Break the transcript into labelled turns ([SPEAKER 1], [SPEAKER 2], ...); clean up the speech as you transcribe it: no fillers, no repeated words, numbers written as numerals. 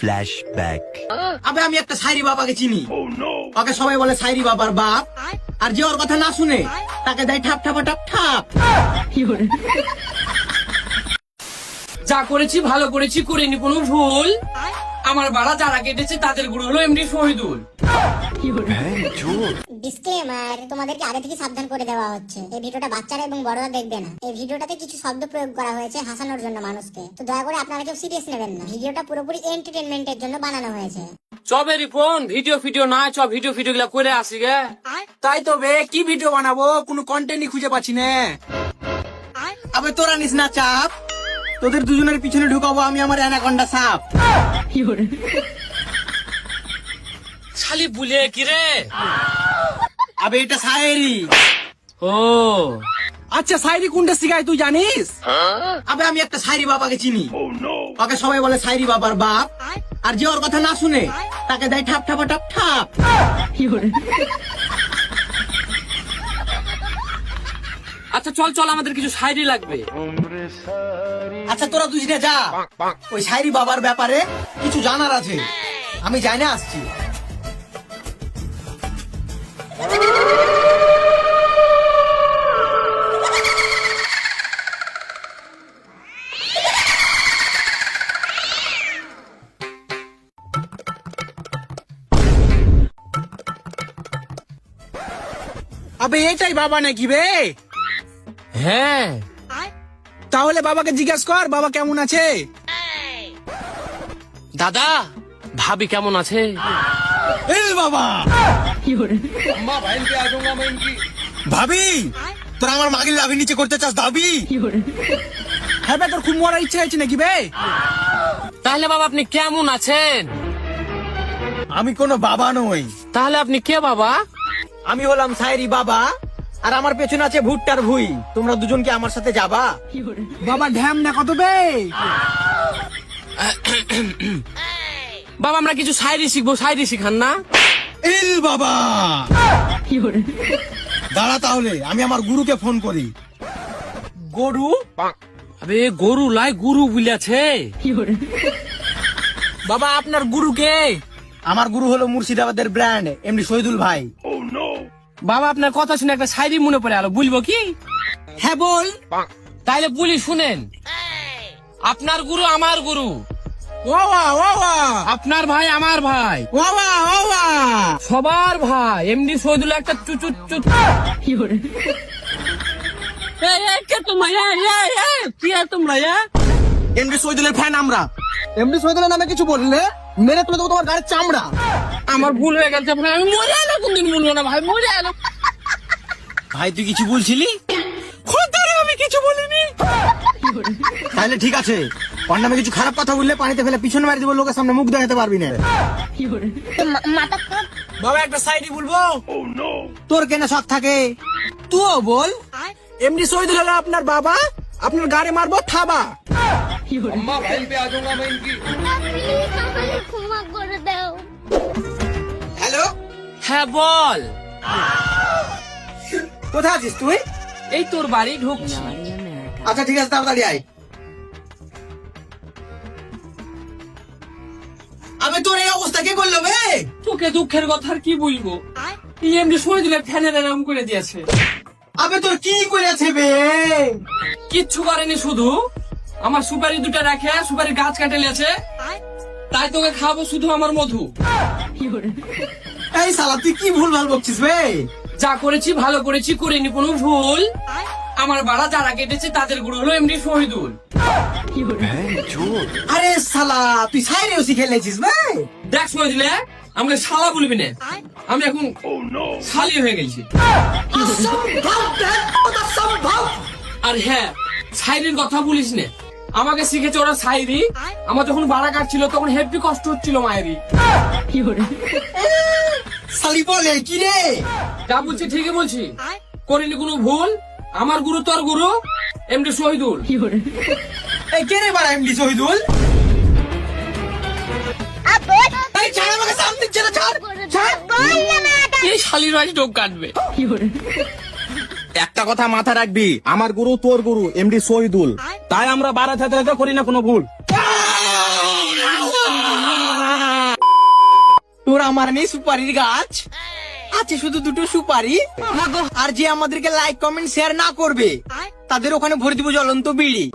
[SPEAKER 1] Flashback.
[SPEAKER 2] আবে আমি একটা সাইরি বাবাকে চিনি, ওকে সবাই বলে সাইরি বাবার বাপ, আর যে ওর কথা না শুনে তাকে দেয় ঠাপ ঠাপা টাপ ঠাপ।
[SPEAKER 3] যা করেছি ভালো করেছি, করিনি কোনো ভুল। আমার বাড়া যারা কেটেছে তাদের গুরু হলো এমডি শহীদুল।
[SPEAKER 4] ডিসক্লেমার, তোমাদেরকে আগে থেকে সাবধান করে দেওয়া হচ্ছে, এই ভিডিওটা বাচ্চারা এবং বড়রা দেখবে না। এই ভিডিওটাতে কিছু শব্দ প্রয়োগ করা হয়েছে হাসানোর জন্য মানুষকে, তো দয়া করে আপনারা কেউ সিরিয়াস নেবেন না। ভিডিওটা পুরোপুরি এন্টারটেনমেন্টের জন্য বানানো হয়েছে।
[SPEAKER 3] চবেরি ফোন ভিডিও না, চ ভিডিও গুলা করে আসি গে।
[SPEAKER 2] তাই তো বে, কি ভিডিও বানাবো, কোনো কন্টেন্টই খুঁজে পাচ্ছি না। আবে তোরা নিস না চাপ, তোদের দুজনের পিছনে ঢুকাবো আমি আমার অ্যানাকন্ডা সাপ।
[SPEAKER 3] শালি বুলে কি রে?
[SPEAKER 2] আবে এটা সাইরি।
[SPEAKER 3] ও
[SPEAKER 2] আচ্ছা সাইরি কোনটা শিখায় তুই জানিস? আবে আমি একটা সাইরি বাবাকে চিনি, ওকে সবাই বলে সাইরি বাবার বাপ, আর যে ওর কথা না শুনে তাকে দেয় ঠাপ ঠাপা টাপ ঠাপ।
[SPEAKER 3] আচ্ছা চল আমাদের কিছু শায়রি লাগবে।
[SPEAKER 2] আচ্ছা তোরা দুজনে যা, ওই সাইরি বাবার ব্যাপারে কিছু জানার আছে, আমি যাই না আসছি। আবে এটাই বাবা নাকি বে?
[SPEAKER 3] হ্যাঁ
[SPEAKER 2] তাহলে বাবাকে জিজ্ঞেস কর বাবা কেমন আছে।
[SPEAKER 3] দাদা ভাবি কেমন আছে?
[SPEAKER 2] এই বাবা ভাবি, তোর আমার মাগির লাভি নিচে করতে চাস দাবি? হ্যাঁ বে, তোর খুব মরার ইচ্ছা হয়েছে নাকি বে?
[SPEAKER 3] তাহলে বাবা আপনি কেমন আছেন?
[SPEAKER 2] আমি কোনো বাবা নই,
[SPEAKER 3] তাহলে আপনি কে বাবা?
[SPEAKER 2] আমি হলাম সাইরি বাবা, আর আমার পেছনে আছে ভুট্টার ভুই। তোমরা দুজন কি আমার সাথে যাবা? বাবা ঢ্যাম না কত বে?
[SPEAKER 3] বাবা আমরা কিছু শায়রি শিখবো, শায়রি শিখান না?
[SPEAKER 2] ইল বাবা দাঁড়া, তাহলে আমি আমার গুরুকে ফোন করি।
[SPEAKER 3] গরু? আবে গরু লাই গুরু বুঝাছে।
[SPEAKER 2] বাবা আপনার গুরু কে? আমার গুরু হলো মুর্শিদাবাদের ব্র্যান্ড এমডি শহীদুল ভাই।
[SPEAKER 3] বাবা আপনার কথা শুনে একটা শায়রি মনে পড়ে আলো, বলবো কি?
[SPEAKER 2] হ্যাঁ বল।
[SPEAKER 3] তাইলে বলি শুনেন। আপনার গুরু আমার গুরু,
[SPEAKER 2] ওয়া ওয়া
[SPEAKER 3] আপনার ভাই আমার ভাই,
[SPEAKER 2] ওয়া ওয়া
[SPEAKER 3] সবার ভাই এমডি শহীদুল একটা চুচুচ চুচ। কে তোমরা? কি আর তোমরা?
[SPEAKER 2] এমডি শহীদুলের ফ্যান আমরা। এমডি শহীদুলের নামে কিছু বললে মেরে তুলে দেবো তোমার গাড়ির চামড়া।
[SPEAKER 3] আমার ভুল হয়ে গেছে, আমি মরে এলো, কোনদিন বলবো না ভাই, মরে এলো।
[SPEAKER 2] ভাই তুই কিছু বলছিলি? খোদারে আমি কিছু বলিনি। তাহলে ঠিক আছে, ওর নামে কিছু খারাপ কথা বললে পানিতে ফেলে পিছনে মারি দেবো, লোকের সামনে মুখ দেখাতে পারবি না। বাবা একটা সাইডি বলবো? তোর কেন শখ থাকে? তুইও বল। এমডি শহীদুল হলো আপনার বাবা, আপনার গাড়ি মারবো থাবা।
[SPEAKER 4] ক্ষমা করে দাও।
[SPEAKER 2] হ্যালো,
[SPEAKER 3] হ্যাঁ বল।
[SPEAKER 2] কোথায় আছিস তুই?
[SPEAKER 3] এই তোর বাড়ি ঢুকছি।
[SPEAKER 2] আচ্ছা ঠিক আছে, তাড়াতাড়ি আয়। আবে তোর এই অবস্থা কে করলো বে?
[SPEAKER 3] তোকে দুঃখের কথা আর কি বলবো, এমডি শহীদুলের ফ্যানের এরকম করে দিয়েছে।
[SPEAKER 2] আবে তোর কি করেছে বে?
[SPEAKER 3] কিচ্ছু করেনি, শুধু আমার সুপারি দুটো রাখে সুপারির গাছ কাটে লিয়েছে, তাই তোকে খাবো শুধু আমার মধু।
[SPEAKER 2] এই শালা তুই কি ভুল ভাল বকছিস বে?
[SPEAKER 3] যা করেছি ভালো করেছি, করিনি কোনো ভুল। আমার বাড়া যারা কেটেছে তাদের গুরু হলো এমডি শহীদুল।
[SPEAKER 2] আরে শালা তুই সাইরেও শিখে লেছিস বে?
[SPEAKER 3] দেখ শহীদুলে, আমাকে শালা বলবি না, আমি এখন শালি হয়ে গেছি। আর হ্যাঁ, শায়রির কথা বলিস না, আমাকে শিখেছে ওরা শায়রি। আমার যখন বাড়া কাটছিল তখন হেভি কষ্ট হচ্ছিল মায়েরই।
[SPEAKER 2] শালি বলে কি রে?
[SPEAKER 3] যা বলছি ঠিকই বলছি, করিনি কোনো ভুল। আমার গুরু তোর গুরু এমডি শহীদুল।
[SPEAKER 2] এই কে রে বাড়া এমডি শহীদুল? এই ছাড় আমাকে, সামনে দিচ্ছে না, ছাড় ছাড়।
[SPEAKER 3] এই শালির বাড়ি ঢোক কাটবে।
[SPEAKER 2] একটা কথা মাথা রাখবি, আমার গুরু তোর গুরু এমডি শহীদুল, তাই আমরা বাড়া থাকতে করি না কোনো ভুল। আমার নেই সুপারির গাছ, আছে শুধু দুটো সুপারি। আর যে আমাদেরকে লাইক কমেন্ট শেয়ার না করবে তাদের ওখানে ভরে দিব জ্বলন্ত বিড়ি।